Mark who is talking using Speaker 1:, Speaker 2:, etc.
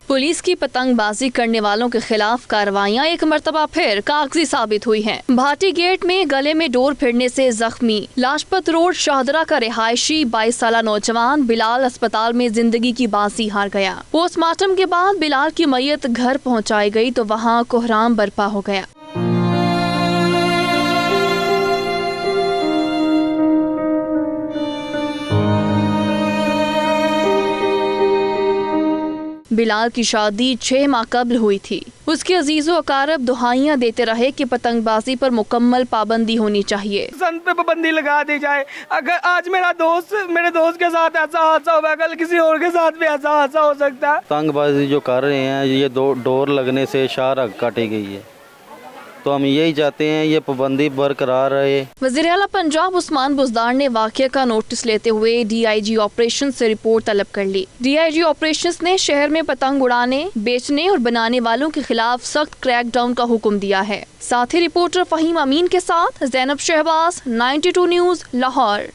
Speaker 1: Police की पतंगबाजी करने वालों के खिलाफ कार्रवाइयां एक मर्तबा फिर कागजी साबित हुई हैं। भाटी गेट में गले में डोर फिरने से जख्मी लाजपत रोड शाहदरा का रिहायशी 22 साला नौजवान बिलाल अस्पताल में जिंदगी की बाजी हार गया। पोस्टमार्टम के बाद बिलाल की मैयत घर पहुंचाई गई तो वहां कोहराम बर्पा हो गया। बिलाल की शादी 6 माह कब्ल हुई थी। उसके अजीजो अकारब दुहाइयां देते रहे कि पतंगबाजी पर मुकम्मल पाबंदी होनी चाहिए।
Speaker 2: सन पे पाबंदी लगा दी जाए। अगर आज मेरे दोस्त के साथ ऐसा हादसा हुआ, कल किसी और के साथ भी ऐसा हादसा हो सकता है।
Speaker 3: पतंगबाजी जो कर रहे हैं ये डोर लगने से शाहराह काटी गई है, तो हम यही चाहते हैं ये पाबंदी बरकरार रहे।
Speaker 1: वज़ीर आला पंजाब उस्मान बुज़दार ने वाक़े का नोटिस लेते हुए DIG ऑपरेशन से रिपोर्ट तलब कर ली। DIG ऑपरेशंस ने शहर में पतंग उड़ाने, बेचने और बनाने वालों के खिलाफ सख्त क्रैकडाउन का हुक्म दिया है। साथ ही रिपोर्टर फ़हीम अमीन के साथ ज़ैनब शहबाज, 92 न्यूज़, लाहौर।